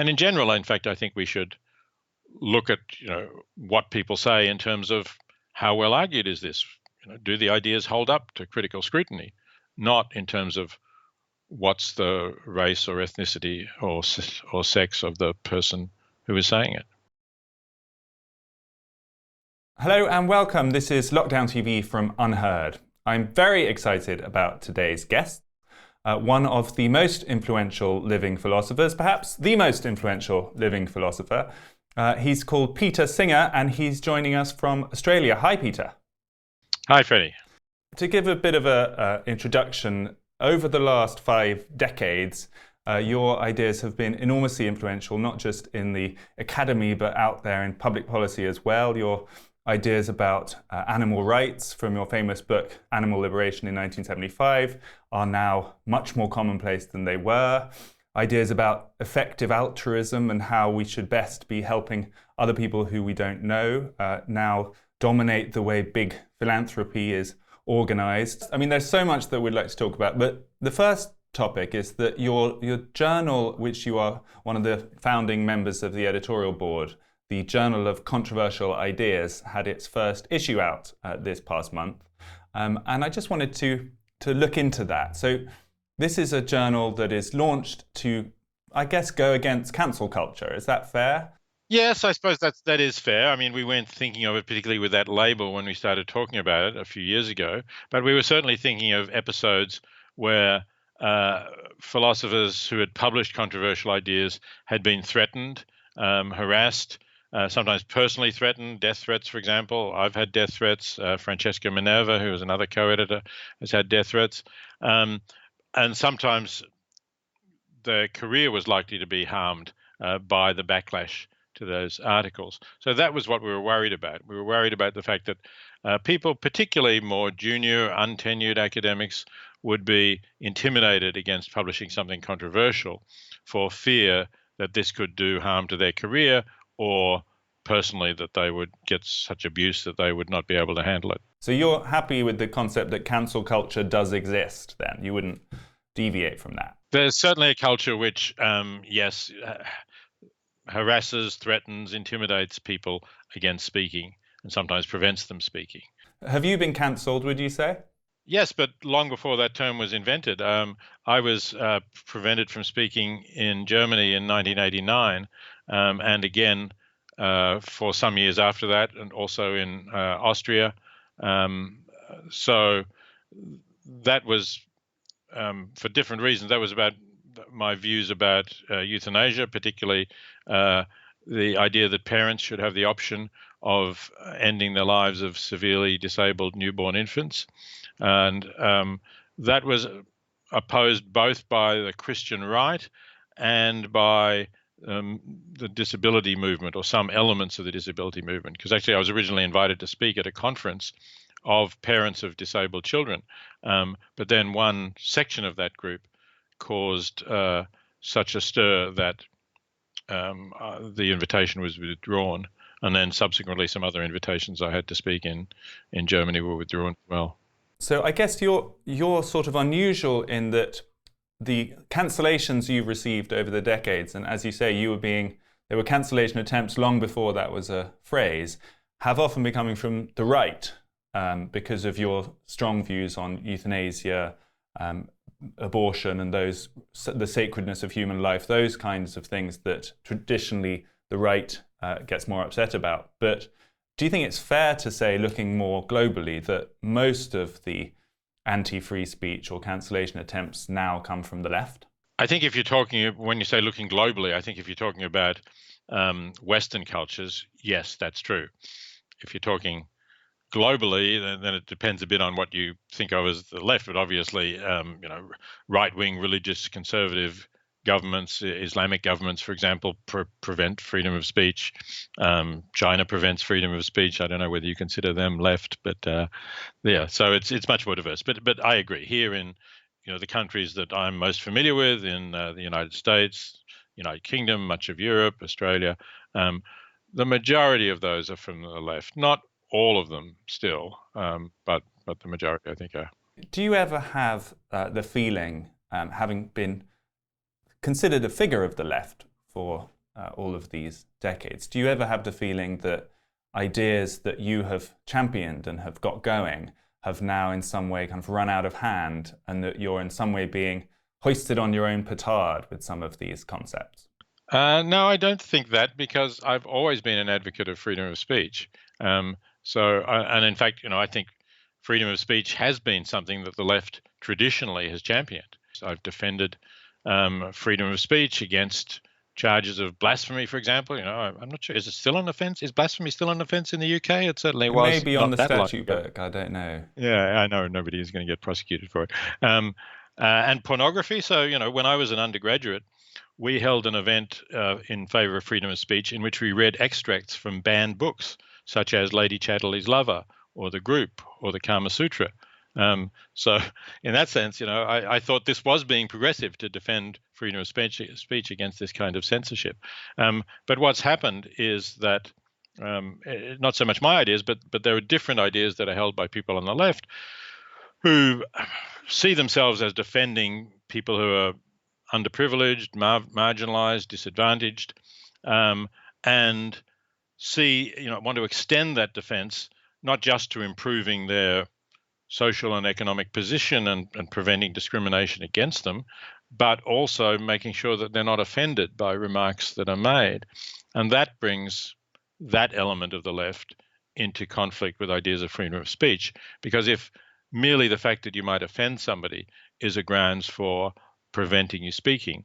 And in general, in fact, I think we should look at what people say in terms of how well argued is this. Do the ideas hold up to critical scrutiny? Not in terms of what's the race or ethnicity or sex of the person who is saying it. Hello and welcome. This is Lockdown TV from Unheard. I'm very excited about today's guest, one of the most influential living philosophers, perhaps the most influential living philosopher. He's called Peter Singer, and he's joining us from Australia. Hi, Peter. Hi, Freddie. To give a bit of an introduction, over the last 5 decades, your ideas have been enormously influential, not just in the academy, but out there in public policy as well. Your ideas about animal rights from your famous book, Animal Liberation in 1975, are now much more commonplace than they were. Ideas about effective altruism and how we should best be helping other people who we don't know now dominate the way big philanthropy is organized. I mean, there's so much that we'd like to talk about, but the first topic is that your journal, which you are one of the founding members of the editorial board, the Journal of Controversial Ideas, had its first issue out this past month. And I just wanted to look into that. So this is a journal that is launched to, I guess, go against cancel culture. Is that fair? Yes, I suppose that is fair. I mean, we weren't thinking of it particularly with that label when we started talking about it a few years ago, but we were certainly thinking of episodes where philosophers who had published controversial ideas had been threatened, harassed, sometimes personally threatened, death threats, for example. I've had death threats. Francesca Minerva, who is another co-editor, has had death threats. And sometimes their career was likely to be harmed by the backlash to those articles. So that was what we were worried about. We were worried about the fact that people, particularly more junior, untenured academics, would be intimidated against publishing something controversial for fear that this could do harm to their career, or personally that they would get such abuse that they would not be able to handle it. So you're happy with the concept that cancel culture does exist then? You wouldn't deviate from that? There's certainly a culture which, yes, harasses, threatens, intimidates people against speaking, and sometimes prevents them speaking. Have you been cancelled, would you say? Yes, but long before that term was invented. I was prevented from speaking in Germany in 1989, and again for some years after that, and also in Austria. So that was for different reasons. That was about my views about euthanasia, particularly the idea that parents should have the option of ending the lives of severely disabled newborn infants. And that was opposed both by the Christian right and by the disability movement, or some elements of the disability movement. Because actually I was originally invited to speak at a conference of parents of disabled children. But then one section of that group caused such a stir that the invitation was withdrawn. And then subsequently some other invitations I had to speak in Germany were withdrawn as well. So I guess you're sort of unusual in that the cancellations you've received over the decades, and as you say, there were cancellation attempts long before that was a phrase, have often been coming from the right because of your strong views on euthanasia, abortion, and the sacredness of human life, those kinds of things that traditionally the right gets more upset about. But do you think it's fair to say, looking more globally, that most of the anti-free speech or cancellation attempts now come from the left? I think when you say looking globally, I think if you're talking about Western cultures, yes, that's true. If you're talking globally, then it depends a bit on what you think of as the left. But obviously, right-wing religious conservative governments, Islamic governments, for example, prevent freedom of speech. China prevents freedom of speech. I don't know whether you consider them left, but yeah. So it's much more diverse. But I agree. Here in the countries that I'm most familiar with, in the United States, United Kingdom, much of Europe, Australia, the majority of those are from the left. Not all of them still, but the majority, I think, are. Do you ever have the feeling, having been considered a figure of the left for all of these decades. Do you ever have the feeling that ideas that you have championed and have got going have now in some way kind of run out of hand, and that you're in some way being hoisted on your own petard with some of these concepts? No, I don't think that, because I've always been an advocate of freedom of speech. And in fact, I think freedom of speech has been something that the left traditionally has championed. So I've defended freedom of speech against charges of blasphemy, for example. I'm not sure, is it still an offence? Is blasphemy still an offence in the UK? It certainly was. It may be on not the that long statute ago. book, I don't know. Yeah, I know nobody is going to get prosecuted for it. And pornography. So, when I was an undergraduate, we held an event in favour of freedom of speech in which we read extracts from banned books, such as Lady Chatterley's Lover, or The Group, or the Kama Sutra. So in that sense, I thought this was being progressive to defend freedom of speech against this kind of censorship. But what's happened is that not so much my ideas, but there are different ideas that are held by people on the left who see themselves as defending people who are underprivileged, marginalized, disadvantaged, and want to extend that defense not just to improving their social and economic position and preventing discrimination against them, but also making sure that they're not offended by remarks that are made. And that brings that element of the left into conflict with ideas of freedom of speech, because if merely the fact that you might offend somebody is a grounds for preventing you speaking,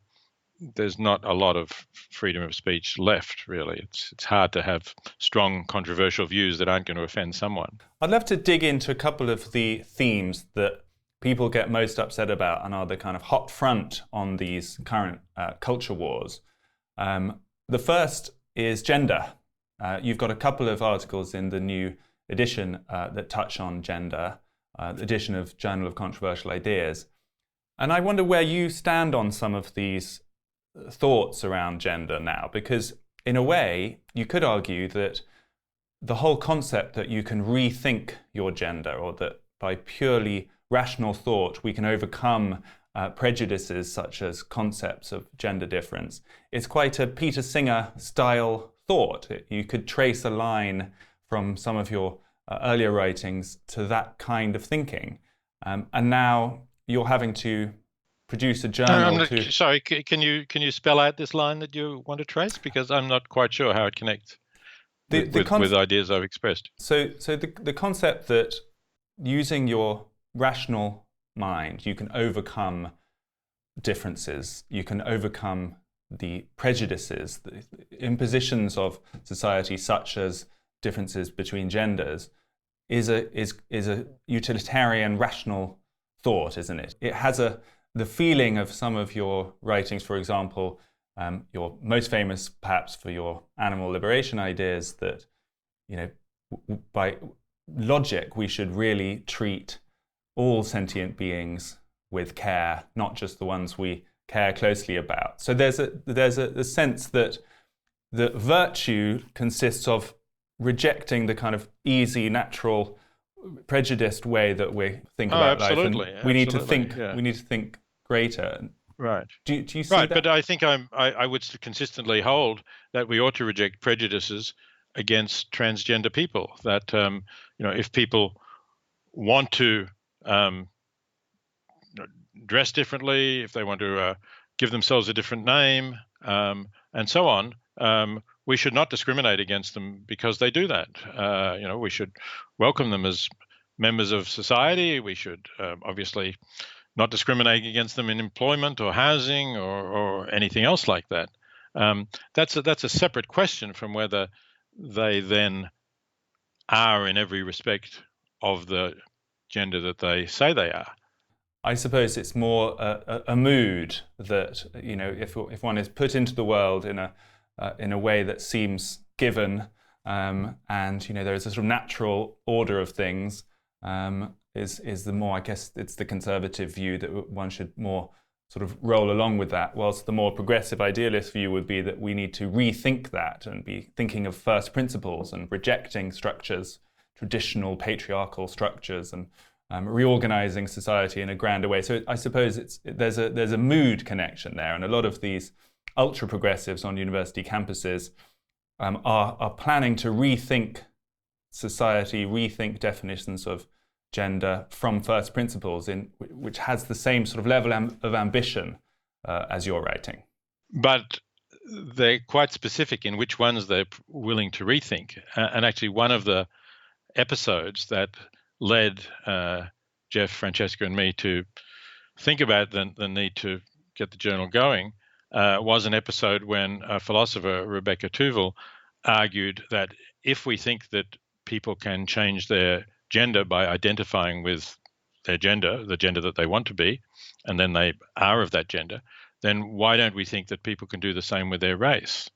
there's not a lot of freedom of speech left, really. It's hard to have strong, controversial views that aren't going to offend someone. I'd love to dig into a couple of the themes that people get most upset about and are the kind of hot front on these current culture wars. The first is gender. You've got a couple of articles in the new edition that touch on gender, the edition of Journal of Controversial Ideas. And I wonder where you stand on some of these thoughts around gender now, because in a way you could argue that the whole concept that you can rethink your gender, or that by purely rational thought we can overcome prejudices such as concepts of gender difference, is quite a Peter Singer style thought. You could trace a line from some of your earlier writings to that kind of thinking, and now you're having to produce a journal to... Sorry, can you spell out this line that you want to trace? Because I'm not quite sure how it connects with ideas I've expressed. So the concept that using your rational mind, you can overcome differences, you can overcome the prejudices, the impositions of society, such as differences between genders, is a utilitarian, rational thought, isn't it? It has the feeling of some of your writings, for example, you're most famous perhaps for your animal liberation ideas, that by logic we should really treat all sentient beings with care, not just the ones we care closely about. So there's a sense that virtue consists of rejecting the kind of easy, natural, prejudiced way that we think about life, and we need to think greater. Right. Do you see right, that? But I think I would consistently hold that we ought to reject prejudices against transgender people. That if people want to dress differently, if they want to give themselves a different name, and so on, we should not discriminate against them because they do that. We should welcome them as members of society. We should obviously not discriminate against them in employment or housing or anything else like that. That's a separate question from whether they then are in every respect of the gender that they say they are. I suppose it's more a mood that, if one is put into the world in a way that seems given, and there is a sort of natural order of things, is the more, I guess it's the conservative view that one should more sort of roll along with that, whilst the more progressive idealist view would be that we need to rethink that and be thinking of first principles and rejecting structures, traditional patriarchal structures, and reorganizing society in a grander way. So I suppose there's a mood connection there, and a lot of these ultra progressives on university campuses are planning to rethink society, rethink definitions of gender from first principles, which has the same sort of level of ambition as you're writing. But they're quite specific in which ones they're willing to rethink. And actually, one of the episodes that led Jeff, Francesca, and me to think about the need to get the journal going was an episode when philosopher Rebecca Tuville argued that if we think that people can change their gender by identifying with their gender, the gender that they want to be, and then they are of that gender, then why don't we think that people can do the same with their race?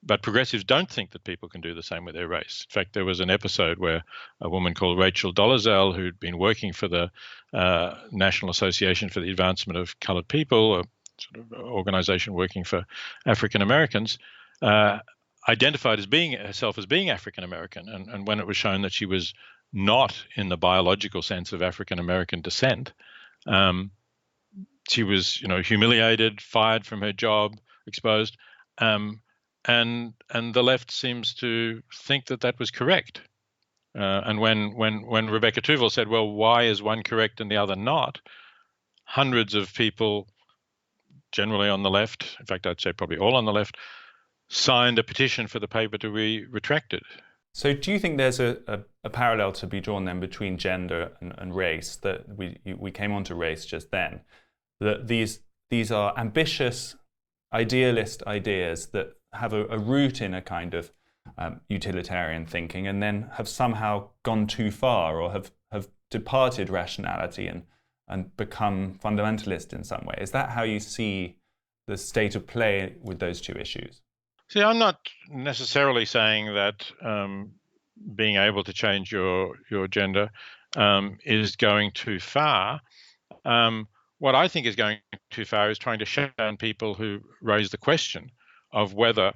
But progressives don't think that people can do the same with their race. In fact, there was an episode where a woman called Rachel Dolezal, who'd been working for the National Association for the Advancement of Coloured People, a sort of organization working for African Americans, identified herself as being African American. And when it was shown that she was not in the biological sense of African American descent, she was, humiliated, fired from her job, exposed. And the left seems to think that was correct. And when Rebecca Tuville said, well, why is one correct and the other not? Hundreds of people, generally on the left, in fact, I'd say probably all on the left, signed a petition for the paper to be retracted. So do you think there's a parallel to be drawn then between gender and race? That we came on to race just then, that these are ambitious, idealist ideas that have a root in a kind of utilitarian thinking, and then have somehow gone too far, or have departed rationality and become fundamentalist in some way. Is that how you see the state of play with those two issues? See, I'm not necessarily saying that being able to change your gender is going too far. What I think is going too far is trying to shut down people who raise the question of whether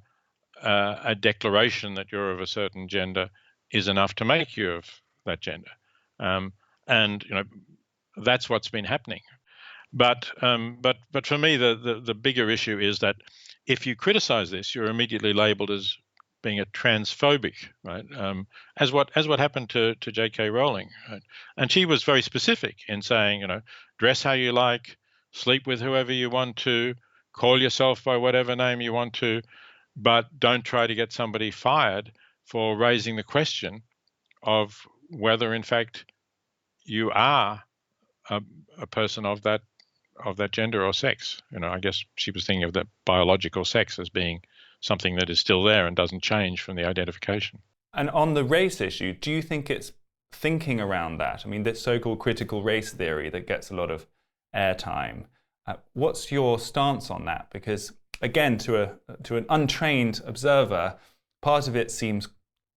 a declaration that you're of a certain gender is enough to make you of that gender. And that's what's been happening. But for me, the bigger issue is that if you criticize this, you're immediately labeled as being a transphobic, right? As what happened to J.K. Rowling, right? And she was very specific in saying, dress how you like, sleep with whoever you want to, call yourself by whatever name you want to, but don't try to get somebody fired for raising the question of whether, in fact, you are a person of that gender or sex. I guess she was thinking of that biological sex as being something that is still there and doesn't change from the identification. And on the race issue, do you think it's thinking around that? I mean, this so-called critical race theory that gets a lot of airtime. What's your stance on that? Because again, to an untrained observer, part of it seems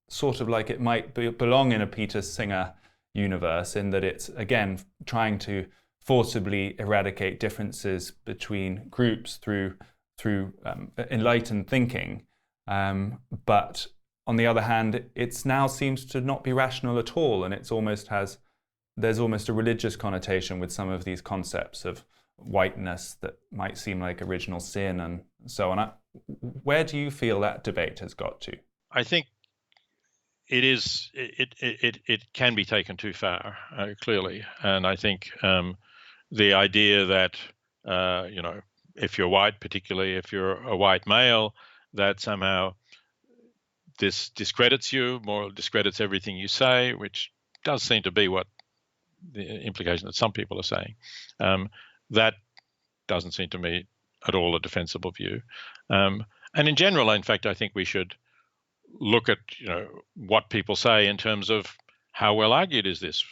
sort of like it might belong in a Peter Singer universe, in that it's, again, trying to forcibly eradicate differences between groups through enlightened thinking. But on the other hand, it now seems to not be rational at all, and there's almost a religious connotation with some of these concepts of whiteness that might seem like original sin and so on. Where do you feel that debate has got to? I think it can be taken too far, clearly, and I think the idea that if you're white, particularly if you're a white male, that somehow this discredits you, more discredits everything you say, which does seem to be what the implication that some people are saying. That doesn't seem to me at all a defensible view. And in general, in fact, I think we should look at what people say in terms of how well argued is this.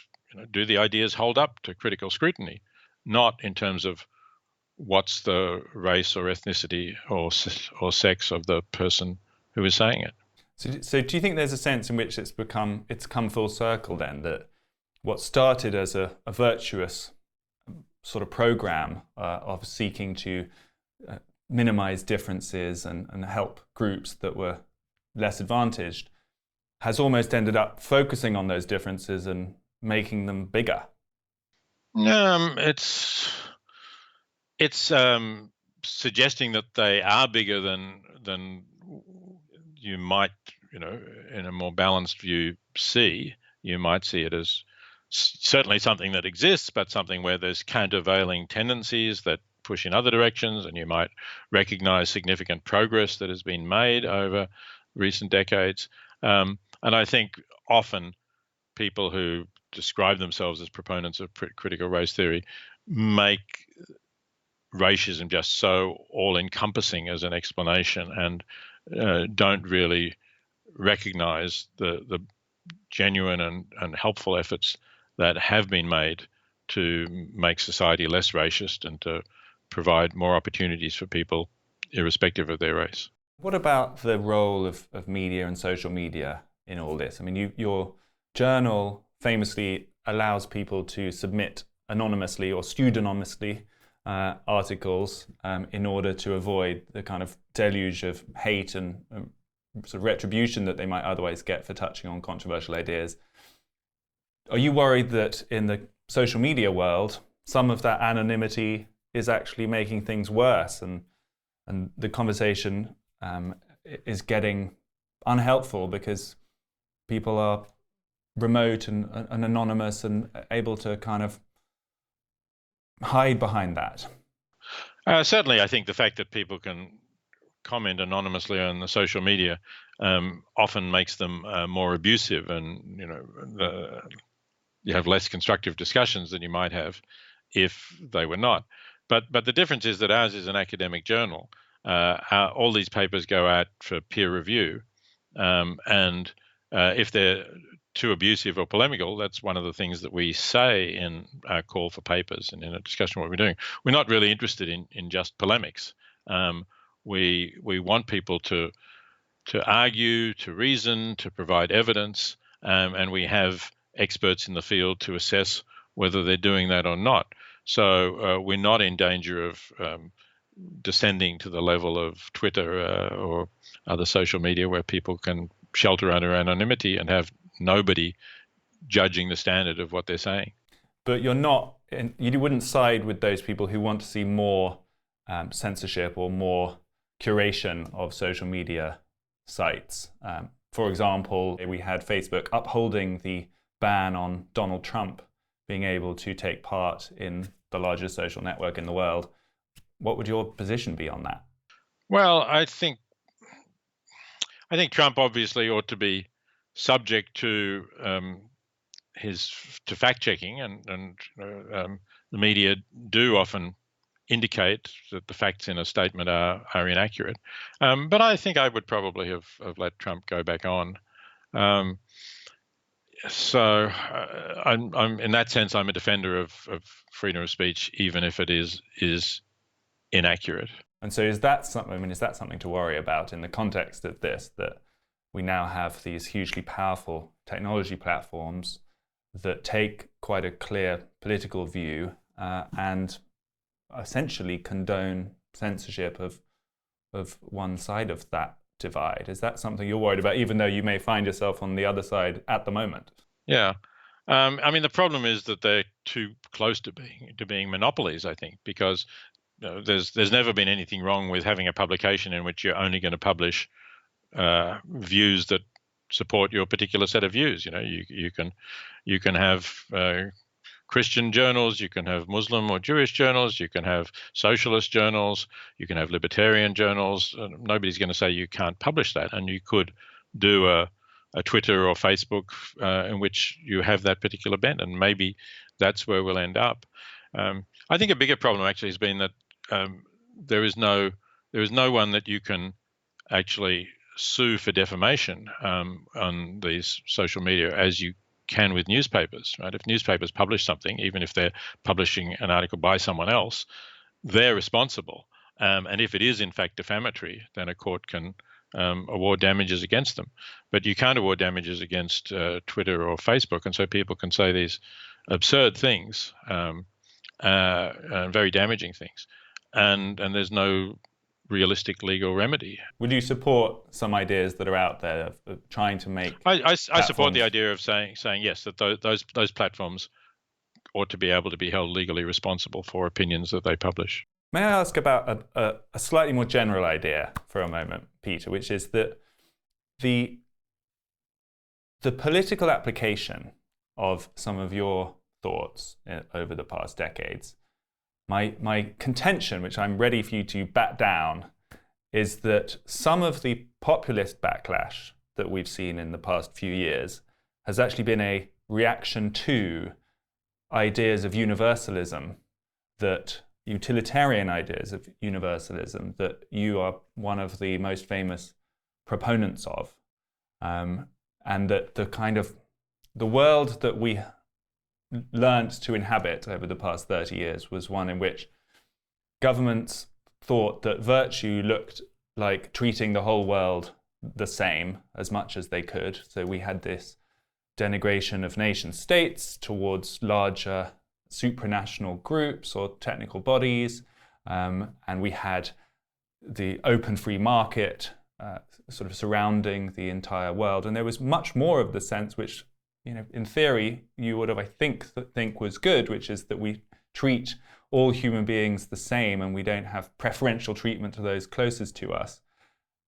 Do the ideas hold up to critical scrutiny? Not in terms of what's the race or ethnicity or sex of the person who is saying it. So do you think there's a sense in which it's come full circle then, that what started as a virtuous sort of program of seeking to minimize differences and help groups that were less advantaged has almost ended up focusing on those differences and making them bigger? It's suggesting that they are bigger than you might, in a more balanced view, see. You might see it as certainly something that exists, but something where there's countervailing tendencies that push in other directions, and you might recognize significant progress that has been made over recent decades. And I think often people who describe themselves as proponents of critical race theory make racism just so all-encompassing as an explanation, and don't really recognize the genuine and helpful efforts that have been made to make society less racist and to provide more opportunities for people irrespective of their race. What about the role of media and social media in all this? I mean, your journal famously allows people to submit anonymously or pseudonymously articles in order to avoid the kind of deluge of hate and sort of retribution that they might otherwise get for touching on controversial ideas. Are you worried that in the social media world, some of that anonymity is actually making things worse, and the conversation is getting unhelpful because people are remote and anonymous and able to kind of hide behind that? Certainly, I think the fact that people can comment anonymously on the social media often makes them more abusive, and you have less constructive discussions than you might have if they were not. But the difference is that ours is an academic journal. All these papers go out for peer review, and if they're too abusive or polemical, that's one of the things that we say in our call for papers and in a discussion of what we're doing. We're not really interested in just polemics. We want people to argue, to reason, to provide evidence, and we have experts in the field to assess whether they're doing that or not. So we're not in danger of descending to the level of Twitter or other social media where people can shelter under anonymity and have nobody judging the standard of what they're saying. But you wouldn't side with those people who want to see more censorship or more curation of social media sites. For example, we had Facebook upholding the ban on Donald Trump being able to take part in the largest social network in the world. What would your position be on that? Well, I think Trump obviously ought to be subject to fact checking, and the media do often indicate that the facts in a statement are inaccurate. But I think I would probably have let Trump go back on. So I'm in that sense, I'm a defender of freedom of speech, even if it is inaccurate. And so is that something to worry about in the context of this, that we now have these hugely powerful technology platforms that take quite a clear political view and essentially condone censorship of one side of that divide? Is that something you're worried about, even though you may find yourself on the other side at the moment? Yeah. I mean, the problem is that they're too close to being monopolies, I think, because there's never been anything wrong with having a publication in which you're only going to publish views that support your particular set of views. You can have Christian journals, you can have Muslim or Jewish journals, you can have socialist journals, you can have libertarian journals. Nobody's going to say you can't publish that, and you could do a Twitter or Facebook in which you have that particular bent, and maybe that's where we'll end up. I think a bigger problem actually has been that there is no one that you can actually sue for defamation on these social media as you can with newspapers, right? If newspapers publish something, even if they're publishing an article by someone else, they're responsible. And if it is in fact defamatory, then a court can award damages against them. But you can't award damages against Twitter or Facebook, and so people can say these absurd things, very damaging things, and there's no realistic legal remedy. Would you support some ideas that are out there of trying to make? I support the idea of saying yes, that those platforms ought to be able to be held legally responsible for opinions that they publish. May I ask about a slightly more general idea for a moment, Peter, which is that the political application of some of your thoughts over the past decades, my contention, which I'm ready for you to bat down, is that some of the populist backlash that we've seen in the past few years has actually been a reaction to ideas of universalism, that utilitarian ideas of universalism that you are one of the most famous proponents of, and that the world that we learnt to inhabit over the past 30 years was one in which governments thought that virtue looked like treating the whole world the same as much as they could. So we had this denigration of nation states towards larger supranational groups or technical bodies, and we had the open free market sort of surrounding the entire world. And there was much more of the sense which, in theory, you would have, I think was good, which is that we treat all human beings the same and we don't have preferential treatment to those closest to us.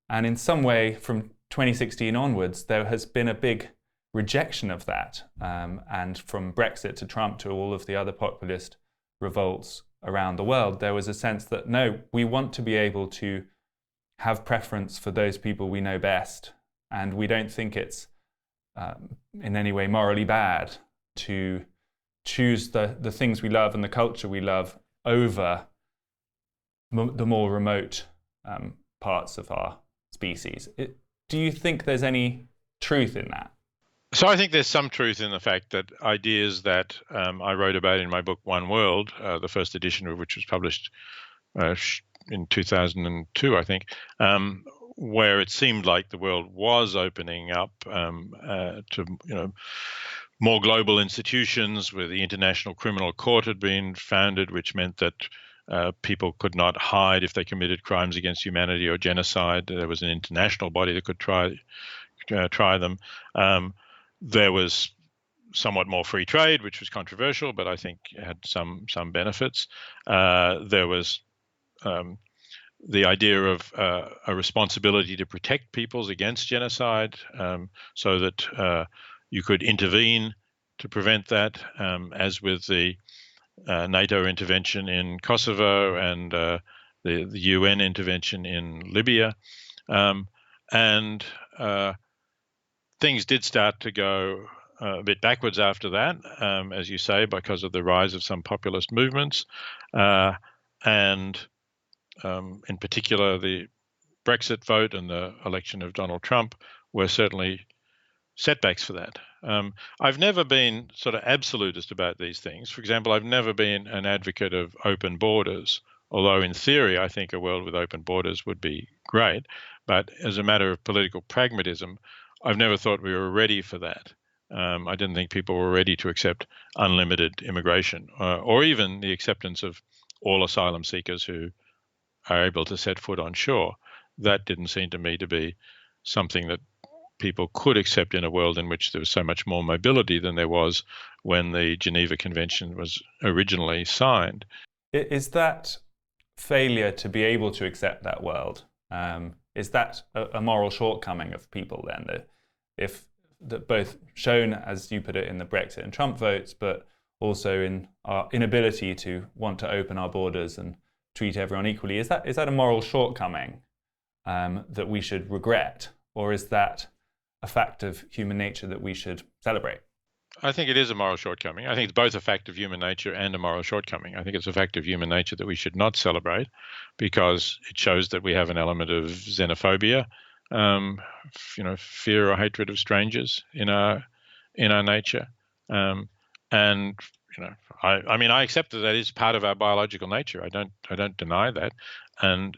And in some way, from 2016 onwards, there has been a big rejection of that. And from Brexit to Trump to all of the other populist revolts around the world, there was a sense that, no, we want to be able to have preference for those people we know best. And we don't think it's in any way morally bad to choose the things we love and the culture we love over the more remote parts of our species. Do you think there's any truth in that? So I think there's some truth in the fact that ideas that I wrote about in my book, One World, the first edition of which was published in 2002, I think, where it seemed like the world was opening up to more global institutions, where the International Criminal Court had been founded, which meant that people could not hide if they committed crimes against humanity or genocide. There was an international body that could try them. There was somewhat more free trade, which was controversial, but I think had some benefits. There was the idea of a responsibility to protect peoples against genocide, so that you could intervene to prevent that, as with the NATO intervention in Kosovo and the UN intervention in Libya. And things did start to go a bit backwards after that, as you say, because of the rise of some populist movements. And in particular, the Brexit vote and the election of Donald Trump were certainly setbacks for that. I've never been sort of absolutist about these things. For example, I've never been an advocate of open borders, although in theory I think a world with open borders would be great. But as a matter of political pragmatism, I've never thought we were ready for that. I didn't think people were ready to accept unlimited immigration, or even the acceptance of all asylum seekers who are able to set foot on shore. That didn't seem to me to be something that people could accept in a world in which there was so much more mobility than there was when the Geneva Convention was originally signed. Is that failure to be able to accept that world, is that a moral shortcoming of people then? That both shown, as you put it, in the Brexit and Trump votes, but also in our inability to want to open our borders and treat everyone equally. Is that a moral shortcoming that we should regret, or is that a fact of human nature that we should celebrate? I think it is a moral shortcoming. I think it's both a fact of human nature and a moral shortcoming. I think it's a fact of human nature that we should not celebrate, because it shows that we have an element of xenophobia, fear or hatred of strangers in our nature. And I accept that is part of our biological nature. I don't deny that. And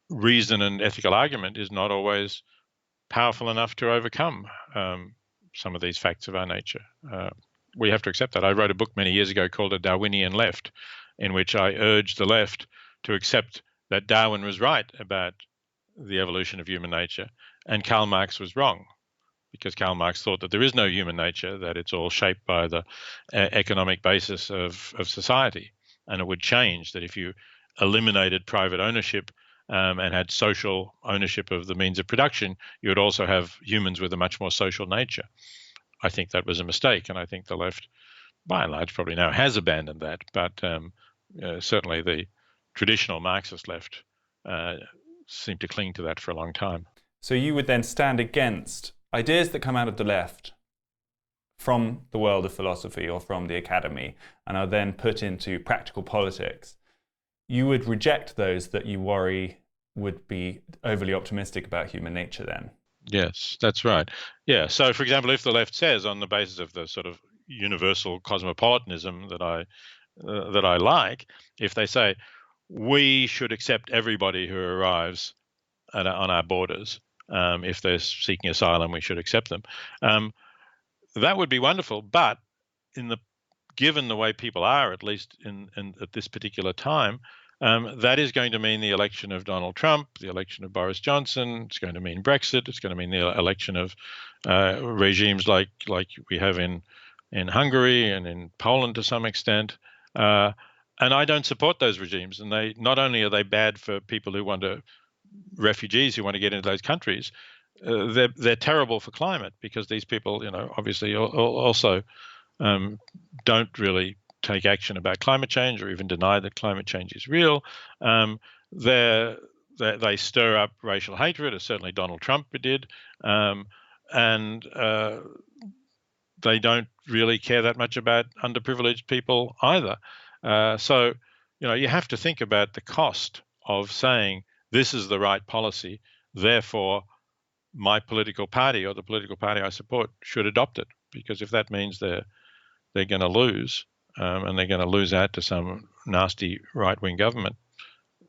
reason and ethical argument is not always powerful enough to overcome some of these facts of our nature. We have to accept that. I wrote a book many years ago called A Darwinian Left, in which I urged the left to accept that Darwin was right about the evolution of human nature and Karl Marx was wrong, because Karl Marx thought that there is no human nature, that it's all shaped by the economic basis of society. and it would change. That if you eliminated private ownership and had social ownership of the means of production, you would also have humans with a much more social nature. I think that was a mistake, and I think the left, by and large, probably now has abandoned that. But certainly the traditional Marxist left seemed to cling to that for a long time. So you would then stand against ideas that come out of the left from the world of philosophy or from the academy and are then put into practical politics. You would reject those that you worry would be overly optimistic about human nature then. Yes, that's right. Yeah. So, for example, if the left says, on the basis of the sort of universal cosmopolitanism that I like, if they say we should accept everybody who arrives on our borders, if they're seeking asylum, we should accept them. That would be wonderful. But given the way people are, at least at this particular time, that is going to mean the election of Donald Trump, the election of Boris Johnson. It's going to mean Brexit. It's going to mean the election of regimes like we have in Hungary and in Poland to some extent. And I don't support those regimes. And they not only are they bad for people who refugees who want to get into those countries, they're terrible for climate, because these people, obviously also don't really take action about climate change or even deny that climate change is real. They stir up racial hatred, as certainly Donald Trump did, and they don't really care that much about underprivileged people either. So, you have to think about the cost of saying this is the right policy, therefore my political party or the political party I support should adopt it, because if that means they're going to lose, and they're going to lose out to some nasty right-wing government,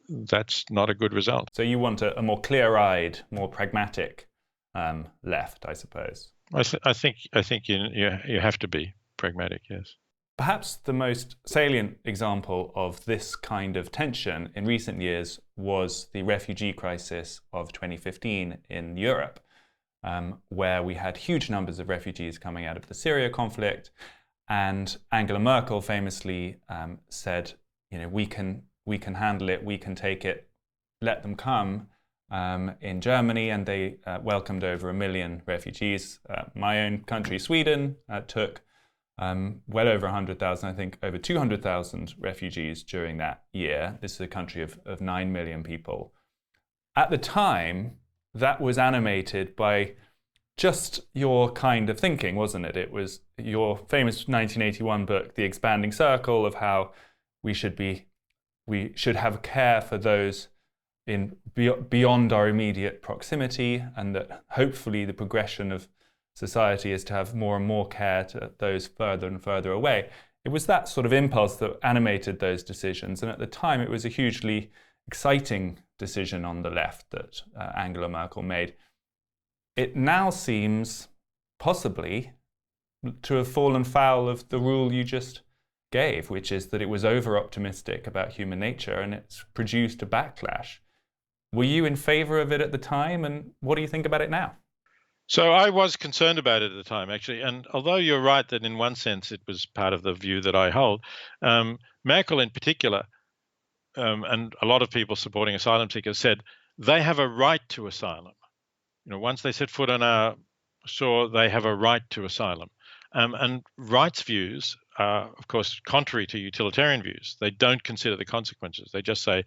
that's not a good result. So you want a more clear-eyed, more pragmatic left, I suppose. I think you have to be pragmatic, yes. Perhaps the most salient example of this kind of tension in recent years was the refugee crisis of 2015 in Europe, where we had huge numbers of refugees coming out of the Syria conflict. And Angela Merkel famously said, we can handle it, we can take it, let them come, in Germany. And they welcomed over 1 million refugees. My own country, Sweden, took well over 100,000, I think over 200,000 refugees during that year. This is a country of 9 million people. At the time, that was animated by just your kind of thinking, wasn't it? It was your famous 1981 book, The Expanding Circle, of how we should have care for those beyond our immediate proximity, and that hopefully the progression of society is to have more and more care to those further and further away. It was that sort of impulse that animated those decisions, and at the time it was a hugely exciting decision on the left that Angela Merkel made. It now seems possibly to have fallen foul of the rule you just gave, which is that it was over-optimistic about human nature and it's produced a backlash. Were you in favour of it at the time, and what do you think about it now? So I was concerned about it at the time, actually. And although you're right that in one sense it was part of the view that I hold, Merkel in particular, and a lot of people supporting asylum seekers said they have a right to asylum. Once they set foot on our shore, they have a right to asylum. And rights views are, of course, contrary to utilitarian views. They don't consider the consequences. They just say,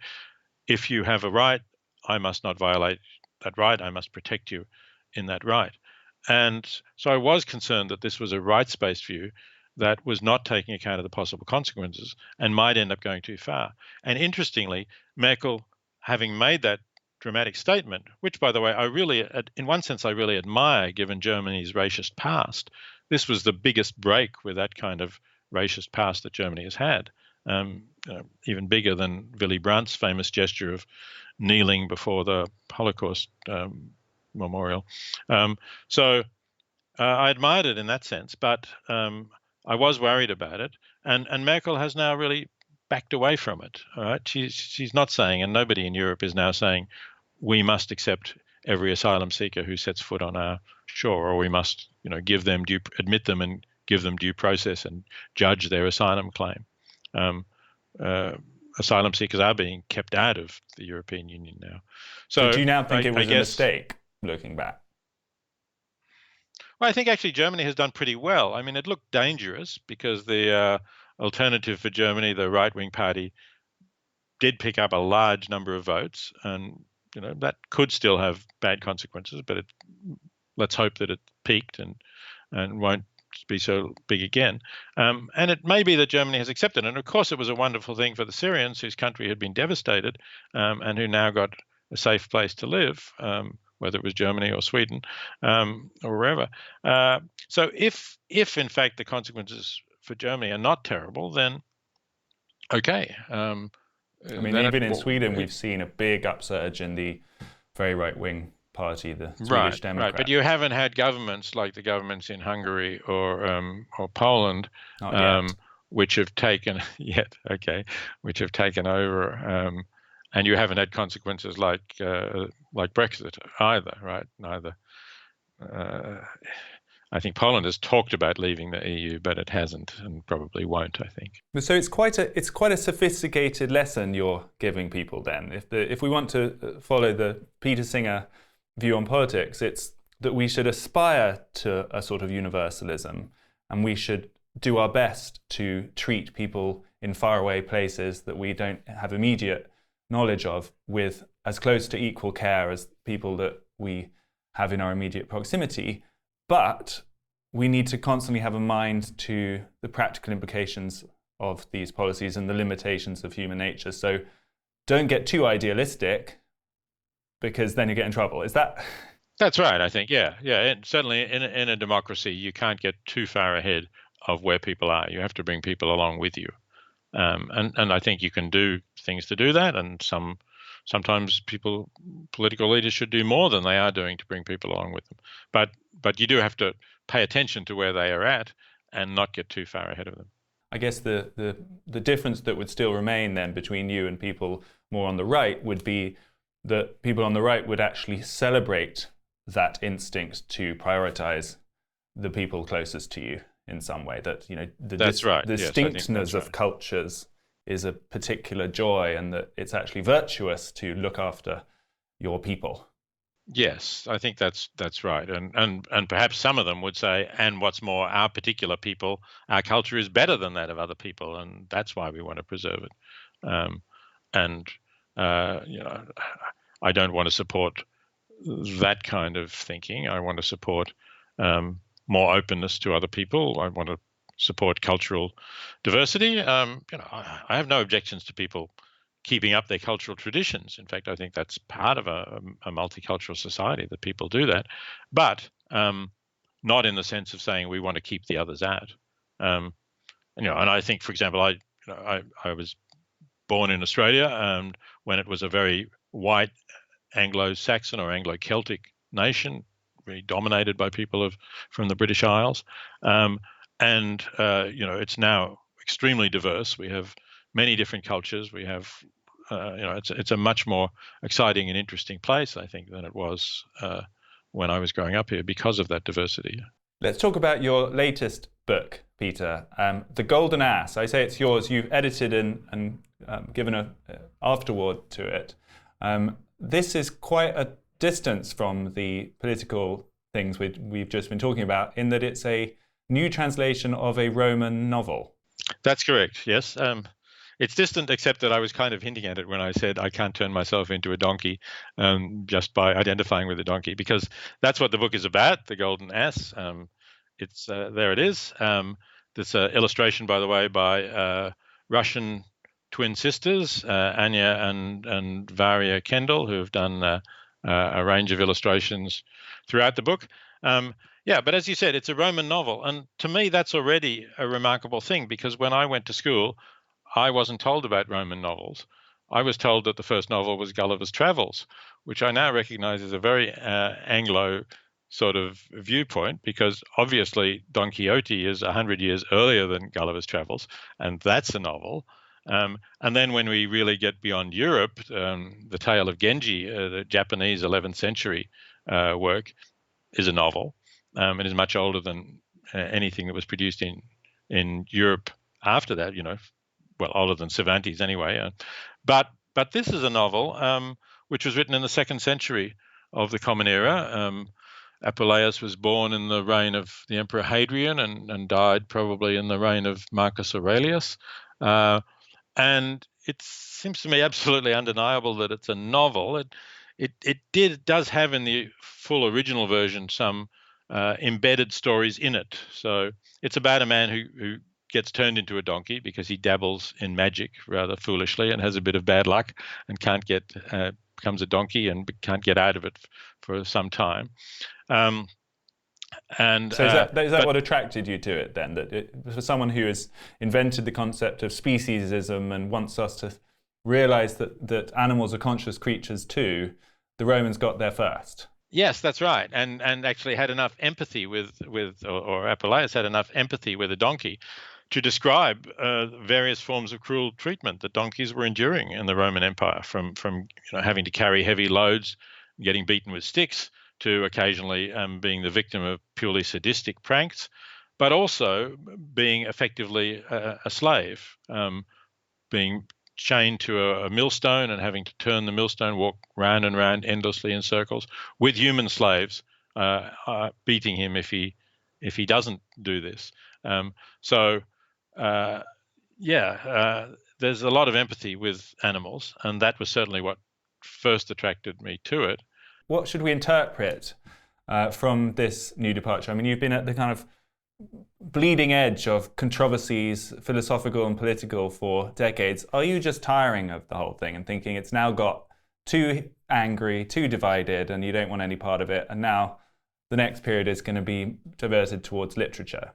if you have a right, I must not violate that right. I must protect you in that right. And so I was concerned that this was a rights-based view that was not taking account of the possible consequences and might end up going too far. And interestingly, Merkel, having made that dramatic statement, which, by the way, in one sense, I really admire, given Germany's racist past. This was the biggest break with that kind of racist past that Germany has had, even bigger than Willy Brandt's famous gesture of kneeling before the Holocaust memorial. So I admired it in that sense, but I was worried about it. And Merkel has now really backed away from it. All right, she's not saying, and nobody in Europe is now saying, we must accept every asylum seeker who sets foot on our shore, or we must, admit them and give them due process and judge their asylum claim. asylum seekers are being kept out of the European Union now. So do So you now think it I was a guess. mistake looking back? Well, I think actually Germany has done pretty well. I mean, it looked dangerous because the alternative for Germany, the right-wing party, did pick up a large number of votes, and that could still have bad consequences. But let's hope that it peaked and won't be so big again. And it may be that Germany has accepted. And of course, it was a wonderful thing for the Syrians, whose country had been devastated, and who now got a safe place to live, whether it was Germany or Sweden or wherever. So if in fact the consequences for Germany are not terrible, then okay. I mean, Then even in Sweden, we've seen a big upsurge in the very right-wing party, the Swedish right. But Democrats. you haven't had governments like the governments in Hungary or Poland, Not yet. which have taken which have taken over, and you haven't had consequences like Brexit either, right? Neither. I think Poland has talked about leaving the EU, but it hasn't, and probably won't, I think. So it's quite a sophisticated lesson you're giving people then. If we want to follow the Peter Singer view on politics, it's that we should aspire to a sort of universalism, and we should do our best to treat people in faraway places that we don't have immediate knowledge of with as close to equal care as people that we have in our immediate proximity. But we need to constantly have a mind to the practical implications of these policies and the limitations of human nature. So don't get too idealistic, because then you get in trouble. Is that? That's right, I think. Yeah. And certainly in a democracy, you can't get too far ahead of where people are. You have to bring people along with you. And I think you can do things to do that. And sometimes political leaders should do more than they are doing to bring people along with them. But you do have to pay attention to where they are at and not get too far ahead of them. I guess the difference that would still remain then between you and people more on the right would be that people on the right would actually celebrate that instinct to prioritize the people closest to you in some way. That the distinctness of cultures is a particular joy, and that it's actually virtuous to look after your people. Yes, I think that's right, and perhaps some of them would say, and what's more, our particular people, our culture is better than that of other people, and that's why we want to preserve it. And I don't want to support that kind of thinking. I want to support more openness to other people. I want to support cultural diversity. I have no objections to people keeping up their cultural traditions. In fact, I think that's part of a multicultural society, that people do that, but not in the sense of saying we want to keep the others out. And I think, for example, I was born in Australia, and when it was a very white Anglo-Saxon or Anglo-Celtic nation, really dominated by people from the British Isles, and it's now extremely diverse. We have many different cultures. We have, it's a much more exciting and interesting place, I think, than it was when I was growing up here, because of that diversity. Let's talk about your latest book, Peter, The Golden Ass. I say it's yours. You've edited and given an afterword to it. This is quite a distance from the political things we've just been talking about, in that it's a new translation of a Roman novel. That's correct, yes. It's distant, except that I was kind of hinting at it when I said I can't turn myself into a donkey just by identifying with a donkey, because that's what the book is about, The Golden Ass. There it is. This illustration, by the way, by Russian twin sisters, Anya and Varia Kendall, who have done a range of illustrations throughout the book. But as you said, it's a Roman novel. And to me, that's already a remarkable thing, because when I went to school, I wasn't told about Roman novels. I was told that the first novel was Gulliver's Travels, which I now recognize as a very Anglo sort of viewpoint, because obviously Don Quixote is 100 years earlier than Gulliver's Travels, and that's a novel. And then when we really get beyond Europe, the Tale of Genji, the Japanese 11th century work, is a novel. It is much older than anything that was produced in Europe after that, well, older than Cervantes anyway. But this is a novel which was written in the 2nd century of the Common Era. Apuleius was born in the reign of the Emperor Hadrian and died probably in the reign of Marcus Aurelius. And it seems to me absolutely undeniable that it's a novel. It does have in the full original version some embedded stories in it. So it's about a man who gets turned into a donkey because he dabbles in magic rather foolishly and has a bit of bad luck and becomes a donkey and can't get out of it for some time. So is that what attracted you to it then? That for someone who has invented the concept of speciesism and wants us to realize that animals are conscious creatures too, the Romans got there first. Yes, that's right, and actually had enough empathy or Apuleius had enough empathy with a donkey to describe various forms of cruel treatment that donkeys were enduring in the Roman Empire, from having to carry heavy loads, getting beaten with sticks, to occasionally being the victim of purely sadistic pranks, but also being effectively a slave, being chained to a millstone and having to turn the millstone, walk round and round endlessly in circles, with human slaves beating him if he doesn't do this. There's a lot of empathy with animals, and that was certainly what first attracted me to it. What should we interpret from this new departure? I mean, you've been at the kind of bleeding edge of controversies, philosophical and political, for decades. Are you just tiring of the whole thing and thinking it's now got too angry, too divided, and you don't want any part of it, and now the next period is going to be diverted towards literature?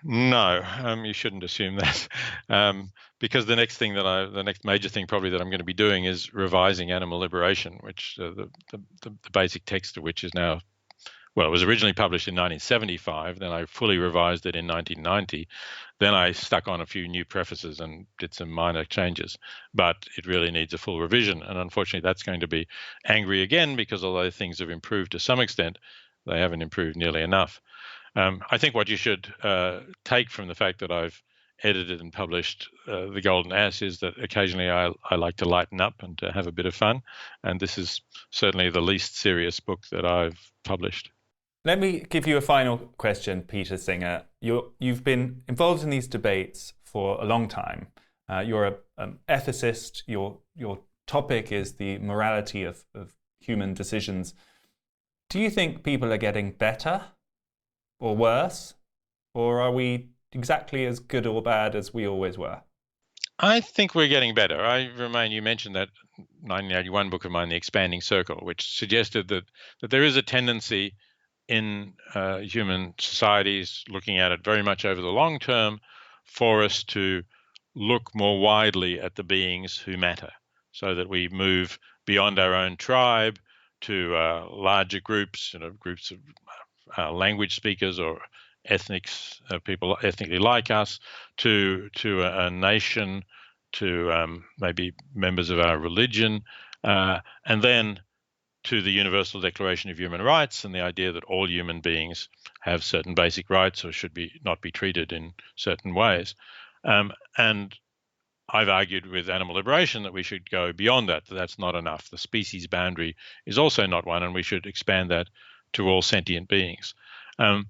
No, you shouldn't assume that, because the next major thing probably that I'm going to be doing is revising Animal Liberation, which the basic text of which is now, well, it was originally published in 1975. Then I fully revised it in 1990. Then I stuck on a few new prefaces and did some minor changes, but it really needs a full revision. And unfortunately, that's going to be angry again, because although things have improved to some extent, they haven't improved nearly enough. I think what you should take from the fact that I've edited and published The Golden Ass is that occasionally I like to lighten up and to have a bit of fun. And this is certainly the least serious book that I've published. Let me give you a final question, Peter Singer. You've been involved in these debates for a long time. You're an ethicist. Your topic is the morality of human decisions. Do you think people are getting better or worse? Or are we exactly as good or bad as we always were? I think we're getting better. You mentioned that 1981 book of mine, The Expanding Circle, which suggested that there is a tendency in human societies, looking at it very much over the long term, for us to look more widely at the beings who matter, so that we move beyond our own tribe to larger groups, groups of language speakers or people ethnically like us, to a nation, to maybe members of our religion, and then to the Universal Declaration of Human Rights and the idea that all human beings have certain basic rights or should not be treated in certain ways. And I've argued with Animal Liberation that we should go beyond that that's not enough. The species boundary is also not one, and we should expand that to all sentient beings. I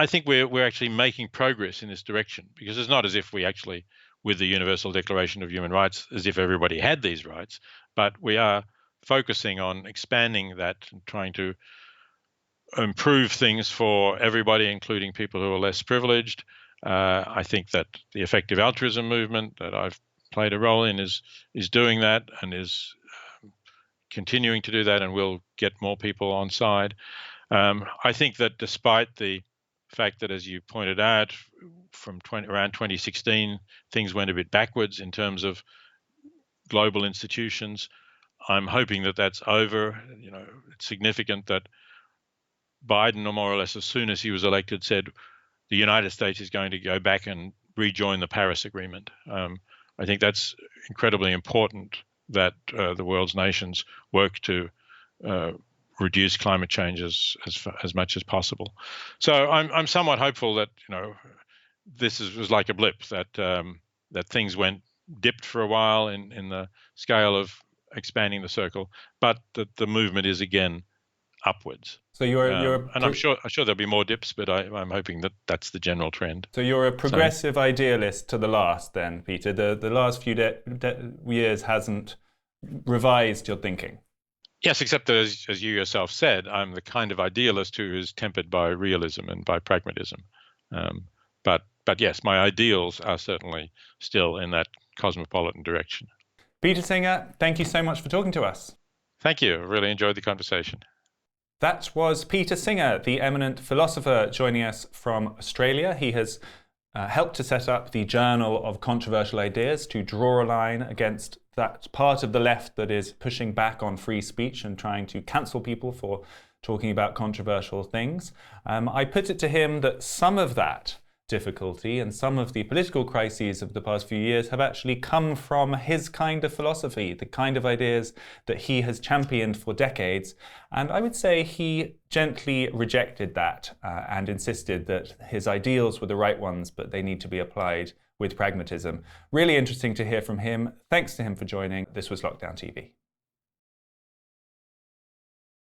think we're actually making progress in this direction, because it's not as if we actually, with the Universal Declaration of Human Rights, as if everybody had these rights, but we are focusing on expanding that and trying to improve things for everybody, including people who are less privileged. I think that the effective altruism movement that I've played a role in is doing that, and is continuing to do that, and will get more people on side. I think that despite the fact that, as you pointed out, from around 2016, things went a bit backwards in terms of global institutions, I'm hoping that that's over. It's significant that Biden, or more or less as soon as he was elected, said the United States is going to go back and rejoin the Paris Agreement. I think that's incredibly important, that the world's nations work to reduce climate change as much as possible. So I'm somewhat hopeful that was like a blip, that things dipped for a while in the scale of expanding the circle, but the movement is again upwards. So you're and I'm sure there'll be more dips, but I'm hoping that that's the general trend. So you're a progressive idealist to the last, then, Peter. The last few years hasn't revised your thinking. Yes, except that, as you yourself said, I'm the kind of idealist who is tempered by realism and by pragmatism. But yes, my ideals are certainly still in that cosmopolitan direction. Peter Singer, thank you so much for talking to us. Thank you. I really enjoyed the conversation. That was Peter Singer, the eminent philosopher, joining us from Australia. He has helped to set up the Journal of Controversial Ideas to draw a line against that part of the left that is pushing back on free speech and trying to cancel people for talking about controversial things. I put it to him that some of that difficulty and some of the political crises of the past few years have actually come from his kind of philosophy, the kind of ideas that he has championed for decades. And I would say he gently rejected that and insisted that his ideals were the right ones, but they need to be applied with pragmatism. Really interesting to hear from him. Thanks to him for joining. This was Lockdown TV.